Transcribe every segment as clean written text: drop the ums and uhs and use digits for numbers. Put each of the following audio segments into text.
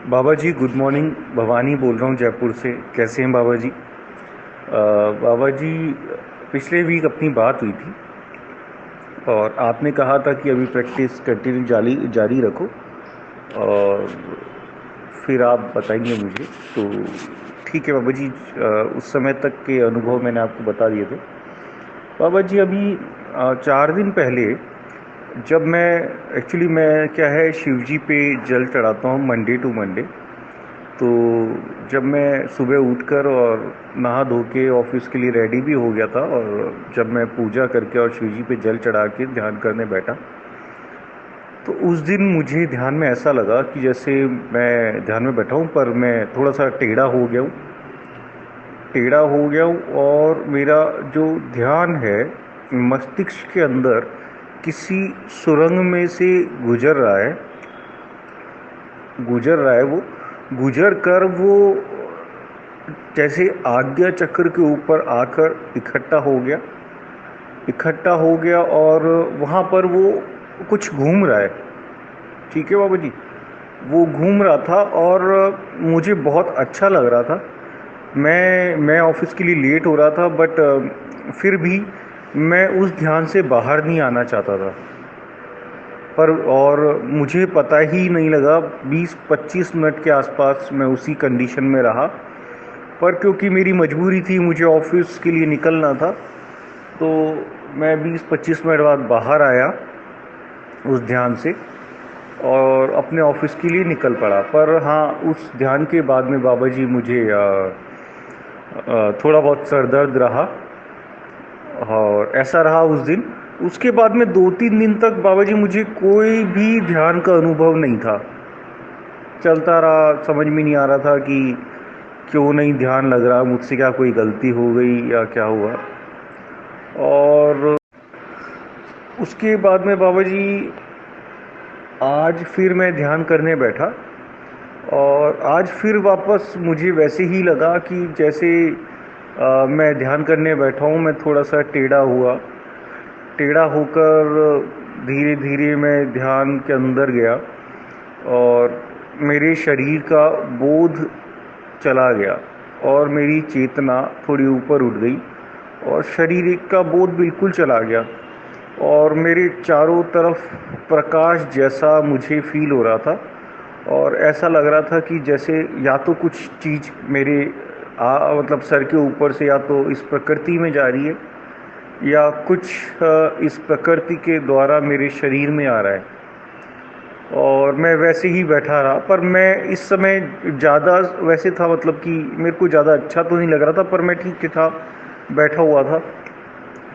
बाबा जी good morning. Bhavani बोल रहा हूँ जयपुर से। कैसे हैं बाबा जी? बाबा जी, पिछले वीक अपनी बात हुई थी और आपने कहा था कि अभी प्रैक्टिस कंटिन्यू जारी जारी रखो और फिर आप बताएंगे मुझे। तो ठीक है बाबा जी, उस समय तक के अनुभव मैंने आपको बता दिए थे। बाबा जी अभी 4 दिन पहले जब मैं क्या है, शिव जी पे जल चढ़ाता हूँ मंडे टू मंडे। तो जब मैं सुबह उठकर और नहा धो के ऑफिस के लिए रेडी भी हो गया था और जब मैं पूजा करके और शिव जी पे जल चढ़ा के ध्यान करने बैठा, तो उस दिन मुझे ध्यान में ऐसा लगा कि जैसे मैं ध्यान में बैठा हूँ पर मैं थोड़ा सा टेढ़ा हो गया हूँ और मेरा जो ध्यान है मस्तिष्क के अंदर किसी सुरंग में से गुजर रहा है वो गुजर कर वो जैसे आज्ञा चक्र के ऊपर आकर इकट्ठा हो गया और वहाँ पर वो कुछ घूम रहा है। ठीक है बाबा जी, वो घूम रहा था और मुझे बहुत अच्छा लग रहा था। मैं ऑफिस के लिए लेट हो रहा था बट फिर भी मैं उस ध्यान से बाहर नहीं आना चाहता था। पर और मुझे पता ही नहीं लगा, 20-25 मिनट के आसपास मैं उसी कंडीशन में रहा। पर क्योंकि मेरी मजबूरी थी, मुझे ऑफिस के लिए निकलना था, तो मैं 20-25 मिनट बाद बाहर आया उस ध्यान से और अपने ऑफिस के लिए निकल पड़ा। पर हाँ, उस ध्यान के बाद में बाबा जी मुझे थोड़ा बहुत सर दर्द रहा और ऐसा रहा उस दिन। उसके बाद में 2-3 दिन तक बाबा जी मुझे कोई भी ध्यान का अनुभव नहीं था। चलता रहा, समझ में नहीं आ रहा था कि क्यों नहीं ध्यान लग रहा, मुझसे क्या कोई गलती हो गई या क्या हुआ। और उसके बाद में बाबा जी आज फिर मैं ध्यान करने बैठा और आज फिर वापस मुझे वैसे ही लगा कि जैसे मैं ध्यान करने बैठा हूँ, मैं थोड़ा सा टेढ़ा होकर धीरे धीरे मैं ध्यान के अंदर गया और मेरे शरीर का बोध चला गया और मेरी चेतना थोड़ी ऊपर उठ गई और शरीर का बोध बिल्कुल चला गया और मेरे चारों तरफ प्रकाश जैसा मुझे फील हो रहा था और ऐसा लग रहा था कि जैसे या तो कुछ चीज़ मेरे मतलब सर के ऊपर से या तो इस प्रकृति में जा रही है या कुछ इस प्रकृति के द्वारा मेरे शरीर में आ रहा है। और मैं वैसे ही बैठा रहा, पर मैं इस समय ज़्यादा वैसे था, मतलब कि मेरे को ज़्यादा अच्छा तो नहीं लग रहा था, पर मैं ठीक था, बैठा हुआ था।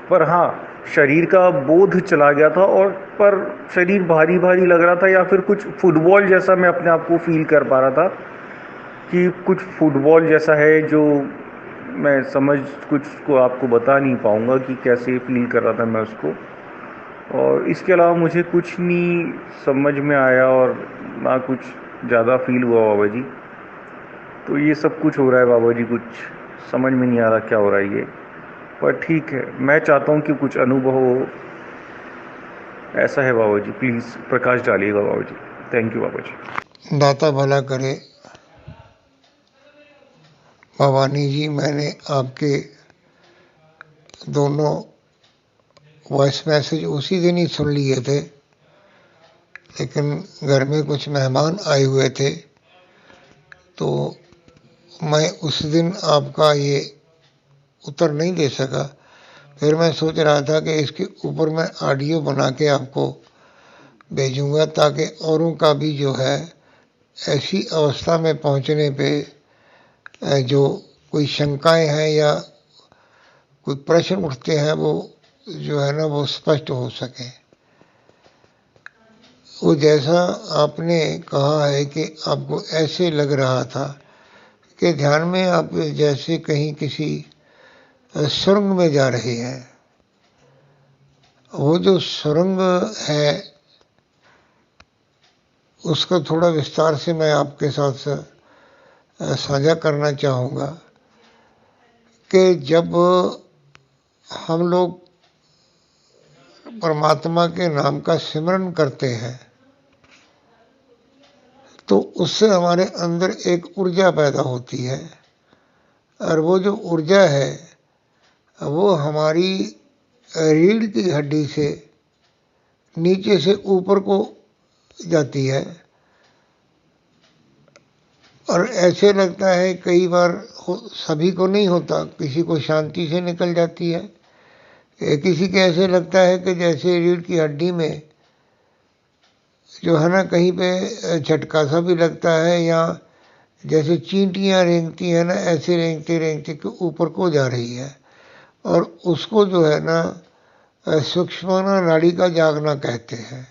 पर हाँ, शरीर का बोध चला गया था और पर शरीर भारी भारी लग रहा था या फिर कुछ फुटबॉल जैसा मैं अपने आप को फील कर पा रहा था कि कुछ फुटबॉल जैसा है जो मैं समझ कुछ को आपको बता नहीं पाऊँगा कि कैसे फील कर रहा था मैं उसको। और इसके अलावा मुझे कुछ नहीं समझ में आया और ना कुछ ज़्यादा फील हुआ बाबा जी। तो ये सब कुछ हो रहा है बाबा जी, कुछ समझ में नहीं आ रहा क्या हो रहा है ये। पर ठीक है, मैं चाहता हूँ कि कुछ अनुभव हो। ऐसा है बाबा जी, प्लीज़ प्रकाश डालिएगा बाबा जी। थैंक यू बाबा जी। दाता भला करे। भवानी जी, मैंने आपके दोनों वॉइस मैसेज उसी दिन ही सुन लिए थे, लेकिन घर में कुछ मेहमान आए हुए थे तो मैं उस दिन आपका ये उत्तर नहीं दे सका। फिर मैं सोच रहा था कि इसके ऊपर मैं ऑडियो बना के आपको भेजूंगा ताकि औरों का भी जो है ऐसी अवस्था में पहुंचने पे जो कोई शंकाएं हैं या कोई प्रश्न उठते हैं वो जो है ना वो स्पष्ट हो सके। वो जैसा आपने कहा है कि आपको ऐसे लग रहा था कि ध्यान में आप जैसे कहीं किसी सुरंग में जा रहे हैं। वो जो सुरंग है उसका थोड़ा विस्तार से मैं आपके साथ साझा करना चाहूँगा कि जब हम लोग परमात्मा के नाम का सिमरन करते हैं तो उससे हमारे अंदर एक ऊर्जा पैदा होती है, और वो जो ऊर्जा है वो हमारी रीढ़ की हड्डी से नीचे से ऊपर को जाती है। और ऐसे लगता है कई बार सभी को नहीं होता, किसी को शांति से निकल जाती है, किसी के ऐसे लगता है कि जैसे रीढ़ की हड्डी में जो है ना कहीं पे झटका सा भी लगता है, या जैसे चींटियाँ रेंगती हैं ना, ऐसे रेंगते रेंगते के ऊपर को जा रही है। और उसको जो है ना सूक्ष्मना नाड़ी का जागना कहते हैं।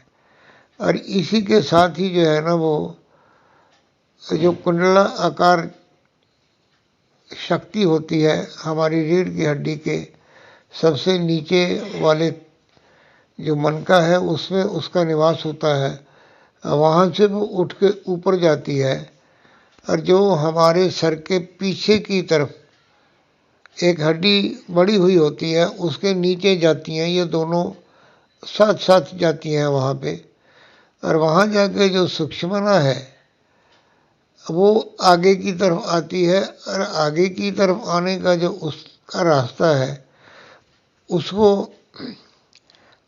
और इसी के साथ ही जो है ना वो जो कुंडला आकार शक्ति होती है हमारी रीढ़ की हड्डी के सबसे नीचे वाले जो मनका है उसमें उसका निवास होता है, वहाँ से वो उठ के ऊपर जाती है। और जो हमारे सर के पीछे की तरफ एक हड्डी बड़ी हुई होती है उसके नीचे जाती हैं, ये दोनों साथ साथ जाती हैं वहाँ पे। और वहाँ जाके जो सूक्ष्मना है वो आगे की तरफ आती है, और आगे की तरफ आने का जो उसका रास्ता है उसको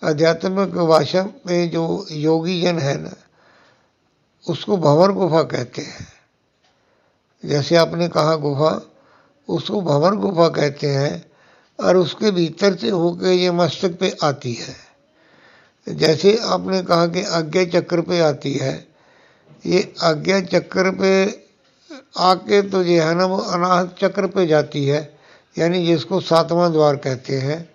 आध्यात्मिक भाषा में जो योगी जन है ना उसको भंवर गुफा कहते हैं। जैसे आपने कहा गुफा, उसको भंवर गुफा कहते हैं। और उसके भीतर से होकर ये मस्तक पे आती है। जैसे आपने कहा कि आज्ञा चक्र पे आती है, ये आज्ञा चक्र पे आके तो जो है ना वो अनाहत चक्र पे जाती है, यानी जिसको सातवां द्वार कहते हैं,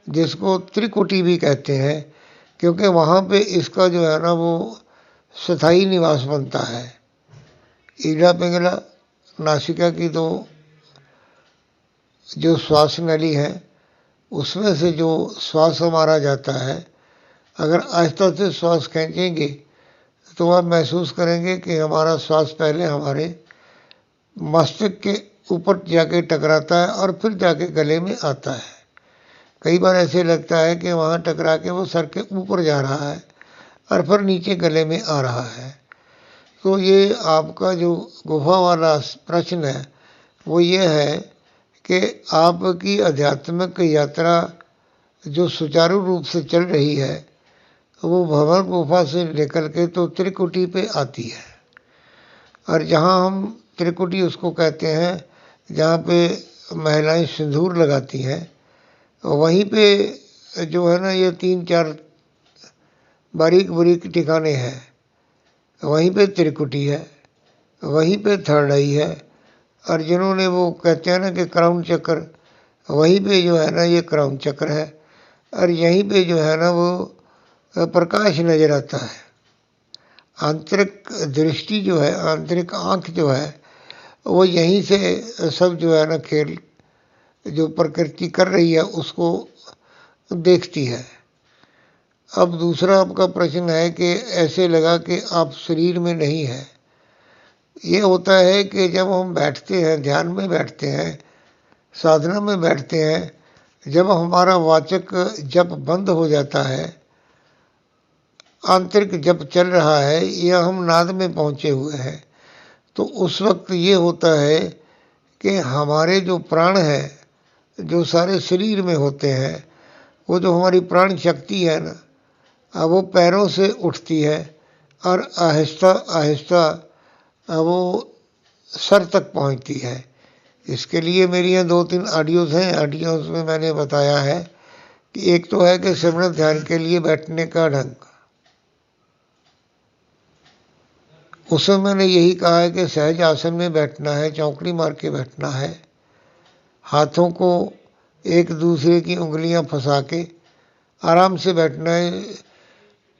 जिसको त्रिकुटी भी कहते हैं, क्योंकि वहाँ पे इसका जो है ना वो स्थायी निवास बनता है। ईड़ा पिंगला नासिका की तो जो श्वास नली है उसमें से जो श्वास हमारा जाता है, अगर आहिस्ता से श्वास खींचेंगे तो आप महसूस करेंगे कि हमारा श्वास पहले हमारे मस्तिष्क के ऊपर जाके टकराता है और फिर जाके गले में आता है। कई बार ऐसे लगता है कि वहाँ टकरा के वो सर के ऊपर जा रहा है और फिर नीचे गले में आ रहा है। तो ये आपका जो गुफा वाला प्रश्न है वो ये है कि आपकी आध्यात्मिक यात्रा जो सुचारू रूप से चल रही है वो भंवर गुफा से निकल के तो त्रिकुटी पे आती है। और जहाँ हम त्रिकुटी उसको कहते हैं जहाँ पे महिलाएं सिंदूर लगाती हैं, वहीं पे जो है ना ये 3-4 बारीक बारीक ठिकाने हैं। वहीं पे त्रिकुटी है, वहीं पे थर्ड आई है, और जिन्होंने वो कहते हैं ना कि क्राउन चक्र, वहीं पे जो है ना ये क्राउन चक्र है। और यहीं पे जो है ना वो प्रकाश नज़र आता है। आंतरिक दृष्टि जो है, आंतरिक आँख जो है वो यहीं से सब जो है ना खेल जो प्रकृति कर रही है उसको देखती है। अब दूसरा आपका प्रश्न है कि ऐसे लगा कि आप शरीर में नहीं हैं। ये होता है कि जब हम बैठते हैं, ध्यान में बैठते हैं, साधना में बैठते हैं, जब हमारा वाचक जप बंद हो जाता है, आंतरिक जप चल रहा है या हम नाद में पहुँचे हुए हैं, तो उस वक्त ये होता है कि हमारे जो प्राण है जो सारे शरीर में होते हैं, वो जो हमारी प्राण शक्ति है ना, अब वो पैरों से उठती है और आहिस्ता आहिस्ता वो सर तक पहुंचती है। इसके लिए मेरी यहाँ 2-3 ऑडियोज़ हैं। ऑडियोज़ में मैंने बताया है कि एक तो है कि सिमरन ध्यान के लिए बैठने का ढंग, उसमें मैंने यही कहा है कि सहज आसन में बैठना है, चौकड़ी मार के बैठना है, हाथों को एक दूसरे की उंगलियां फंसा के आराम से बैठना है,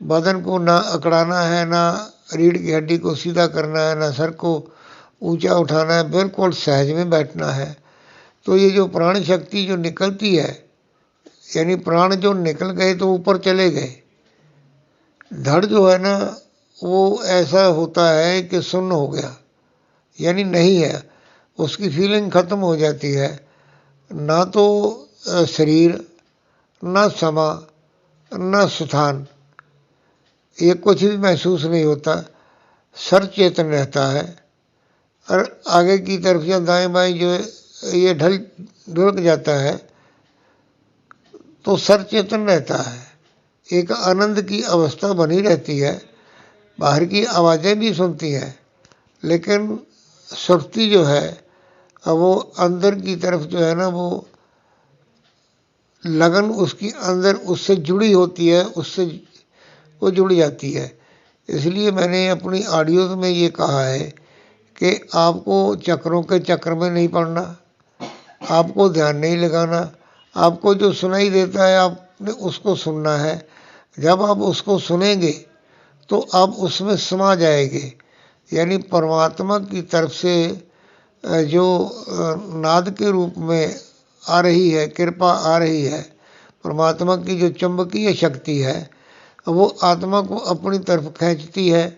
बदन को ना अकड़ाना है, ना रीढ़ की हड्डी को सीधा करना है, ना सर को ऊंचा उठाना है, बिल्कुल सहज में बैठना है। तो ये जो प्राण शक्ति जो निकलती है, यानी प्राण जो निकल गए तो ऊपर चले गए, धड़ जो है ना वो ऐसा होता है कि सुन्न हो गया, यानी नहीं है, उसकी फीलिंग ख़त्म हो जाती है। ना तो शरीर, ना समा, ना स्थान, ये कुछ भी महसूस नहीं होता। सर चेतन रहता है, और आगे की तरफ या दाएं बाएं जो ये ढुलक जाता है तो सर चेतन रहता है। एक आनंद की अवस्था बनी रहती है, बाहर की आवाज़ें भी सुनती है, लेकिन सुर्ती जो है अब वो अंदर की तरफ जो है ना, वो लगन उसकी अंदर उससे जुड़ी होती है, उससे वो जुड़ जाती है। इसलिए मैंने अपनी ऑडियोज़ में ये कहा है कि आपको चक्रों के चक्र में नहीं पड़ना, आपको ध्यान नहीं लगाना, आपको जो सुनाई देता है आपने उसको सुनना है। जब आप उसको सुनेंगे तो आप उसमें समा जाएंगे, यानी परमात्मा की तरफ से जो नाद के रूप में आ रही है, कृपा आ रही है, परमात्मा की जो चुंबकीय शक्ति है वो आत्मा को अपनी तरफ खींचती है।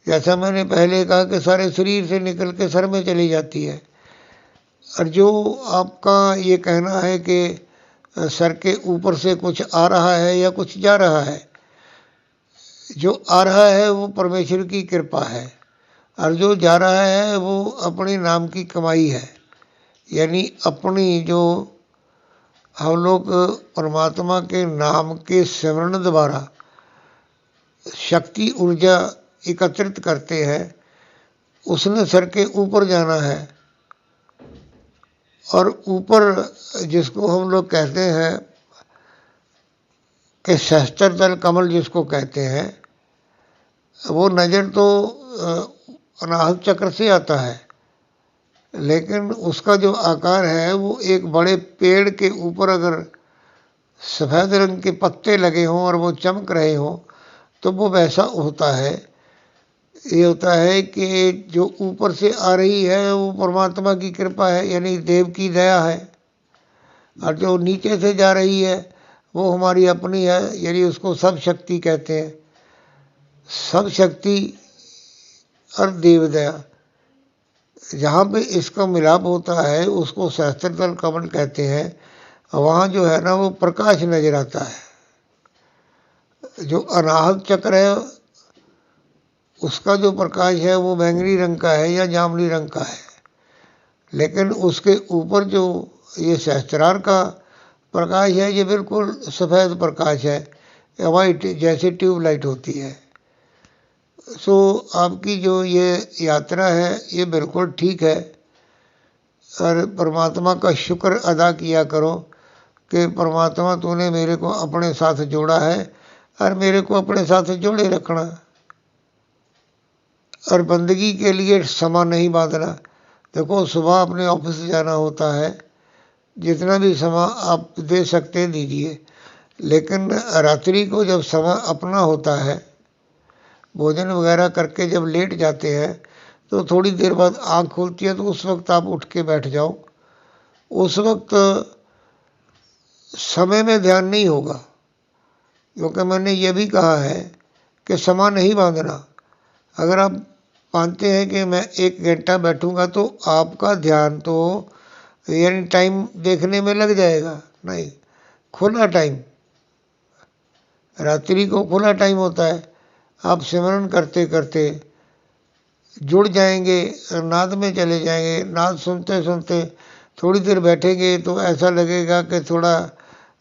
जैसा मैंने पहले कहा कि सारे शरीर से निकल के सर में चली जाती है। और जो आपका ये कहना है कि सर के ऊपर से कुछ आ रहा है या कुछ जा रहा है, जो आ रहा है वो परमेश्वर की कृपा है, और जो जा रहा है वो अपने नाम की कमाई है। यानी अपनी जो हम लोग परमात्मा के नाम के सिमरण द्वारा शक्ति ऊर्जा एकत्रित करते हैं, उसने सर के ऊपर जाना है। और ऊपर जिसको हम लोग कहते हैं कि सहस्त्रदल कमल जिसको कहते हैं, वो नज़र तो अनाहत चक्र से आता है, लेकिन उसका जो आकार है वो एक बड़े पेड़ के ऊपर अगर सफ़ेद रंग के पत्ते लगे हों और वो चमक रहे हों तो वो वैसा होता है। ये होता है कि जो ऊपर से आ रही है वो परमात्मा की कृपा है, यानी देव की दया है, और जो नीचे से जा रही है वो हमारी अपनी है, यानी उसको सब शक्ति कहते हैं। सब शक्ति और देव दया, जहाँ पे इसका मिलाप होता है उसको सहस्त्रदल कमल कहते हैं। वहाँ जो है ना वो प्रकाश नजर आता है। जो अनाहत चक्र है उसका जो प्रकाश है वो बैंगनी रंग का है या जामुनी रंग का है, लेकिन उसके ऊपर जो ये सहस्त्रार का प्रकाश है ये बिल्कुल सफ़ेद प्रकाश है, वाइट, जैसे ट्यूबलाइट होती है। सो आपकी जो ये यात्रा है ये बिल्कुल ठीक है, और परमात्मा का शुक्र अदा किया करो कि परमात्मा तूने मेरे को अपने साथ जोड़ा है और मेरे को अपने साथ जोड़े रखना। और बंदगी के लिए समा नहीं बांधना। देखो, सुबह अपने ऑफिस जाना होता है, जितना भी समय आप दे सकते हैं दीजिए, लेकिन रात्रि को जब समय अपना होता है, भोजन वगैरह करके जब लेट जाते हैं तो थोड़ी देर बाद आँख खुलती है तो उस वक्त आप उठ के बैठ जाओ। उस वक्त समय में ध्यान नहीं होगा, क्योंकि मैंने ये भी कहा है कि समय नहीं बांधना। अगर आप मानते हैं कि मैं 1 घंटा बैठूंगा तो आपका ध्यान तो यानी टाइम देखने में लग जाएगा, नहीं, खुला टाइम, रात्रि को खुला टाइम होता है। आप सिमरन करते करते जुड़ जाएंगे, नाद में चले जाएंगे। नाद सुनते सुनते थोड़ी देर बैठेंगे तो ऐसा लगेगा कि थोड़ा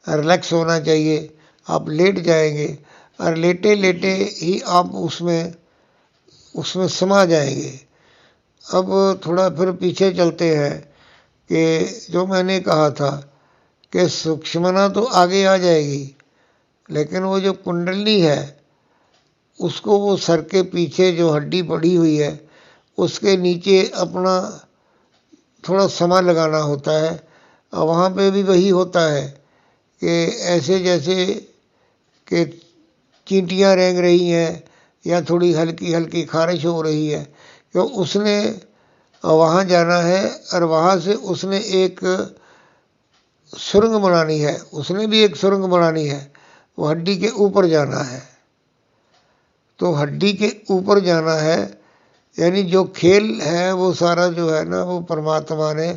रिलैक्स होना चाहिए, आप लेट जाएंगे, और लेटे लेटे ही आप उसमें समा जाएंगे। अब थोड़ा फिर पीछे चलते हैं कि जो मैंने कहा था कि सूक्ष्मना तो आगे आ जाएगी, लेकिन वो जो कुंडली है उसको वो सर के पीछे जो हड्डी पड़ी हुई है उसके नीचे अपना थोड़ा समय लगाना होता है। और वहाँ पे भी वही होता है कि ऐसे जैसे कि चींटियाँ रेंग रही हैं या थोड़ी हल्की हल्की खारिश हो रही है, तो उसने वहाँ जाना है और वहाँ से उसने एक सुरंग बनानी है, उसने भी एक सुरंग बनानी है, वो हड्डी के ऊपर जाना है। तो हड्डी के ऊपर जाना है, यानी जो खेल है वो सारा जो है ना वो परमात्मा ने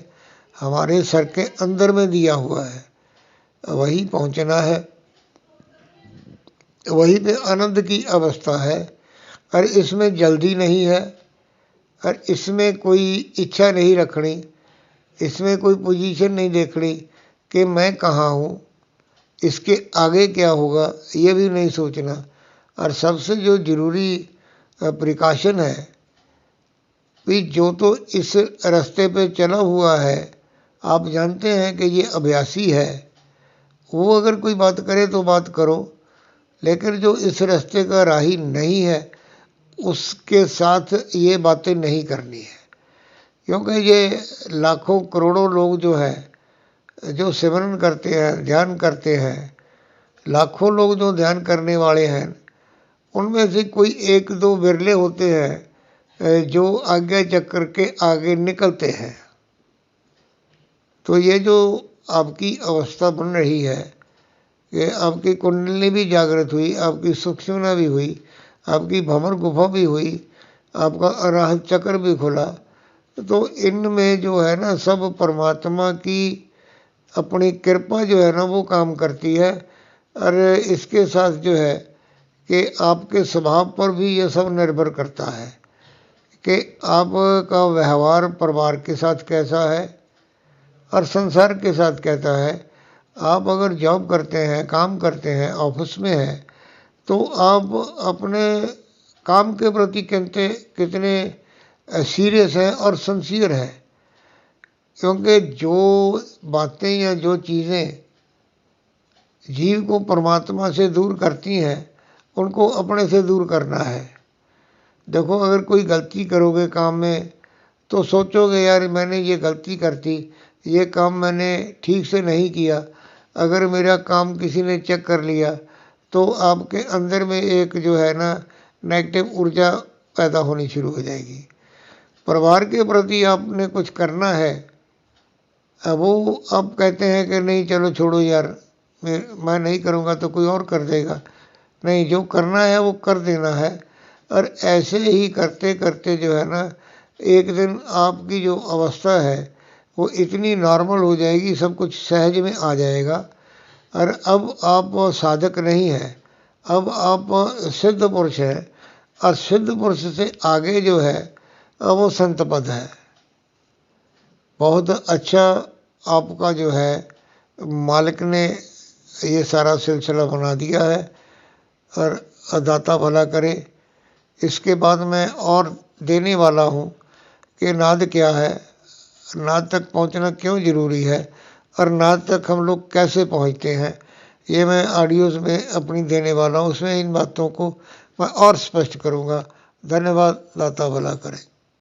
हमारे सर के अंदर में दिया हुआ है, वही पहुंचना है, वही पे आनंद की अवस्था है। और इसमें जल्दी नहीं है, और इसमें कोई इच्छा नहीं रखनी, इसमें कोई पोजीशन नहीं देखनी कि मैं कहाँ हूँ, इसके आगे क्या होगा, ये भी नहीं सोचना। और सबसे जो ज़रूरी प्रिकॉशन है कि जो तो इस रास्ते पे चला हुआ है, आप जानते हैं कि ये अभ्यासी है, वो अगर कोई बात करे तो बात करो, लेकिन जो इस रास्ते का राही नहीं है उसके साथ ये बातें नहीं करनी है। क्योंकि ये लाखों करोड़ों लोग जो है जो सिमरन करते हैं, ध्यान करते हैं, लाखों लोग जो ध्यान करने वाले हैं, उनमें से कोई एक दो बिरले होते हैं जो आज्ञा चक्र के आगे निकलते हैं। तो ये जो आपकी अवस्था बन रही है कि आपकी कुंडली भी जागृत हुई, आपकी सुषुम्ना भी हुई, आपकी भ्रमर गुफा भी हुई, आपका अनाहत चक्र भी खुला, तो इनमें जो है ना सब परमात्मा की अपनी कृपा जो है ना वो काम करती है। और इसके साथ जो है कि आपके स्वभाव पर भी ये सब निर्भर करता है कि आपका व्यवहार परिवार के साथ कैसा है और संसार के साथ कैसा है। आप अगर जॉब करते हैं, काम करते हैं, ऑफिस में हैं, तो आप अपने काम के प्रति कितने सीरियस हैं और सिंसियर हैं। क्योंकि जो बातें या जो चीज़ें जीव को परमात्मा से दूर करती हैं उनको अपने से दूर करना है। देखो, अगर कोई गलती करोगे काम में तो सोचोगे यार मैंने ये गलती कर दी, ये काम मैंने ठीक से नहीं किया। अगर मेरा काम किसी ने चेक कर लिया तो आपके अंदर में एक जो है ना नेगेटिव ऊर्जा पैदा होनी शुरू हो जाएगी। परिवार के प्रति आपने कुछ करना है, वो आप कहते हैं कि नहीं चलो छोड़ो यार, मैं नहीं करूँगा तो कोई और कर देगा। नहीं, जो करना है वो कर देना है। और ऐसे ही करते करते जो है ना एक दिन आपकी जो अवस्था है वो इतनी नॉर्मल हो जाएगी, सब कुछ सहज में आ जाएगा। और अब आप साधक नहीं हैं, अब आप सिद्ध पुरुष हैं। और सिद्ध पुरुष से आगे जो है वो संत पद है। बहुत अच्छा आपका जो है मालिक ने ये सारा सिलसिला बना दिया है, और दाता भला करे। इसके बाद मैं और देने वाला हूँ कि नाद क्या है, नाद तक पहुँचना क्यों ज़रूरी है, और नाद तक हम लोग कैसे पहुँचते हैं, ये मैं ऑडियोज़ में अपनी देने वाला हूँ। उसमें इन बातों को मैं और स्पष्ट करूँगा। धन्यवाद। दाता भला करे।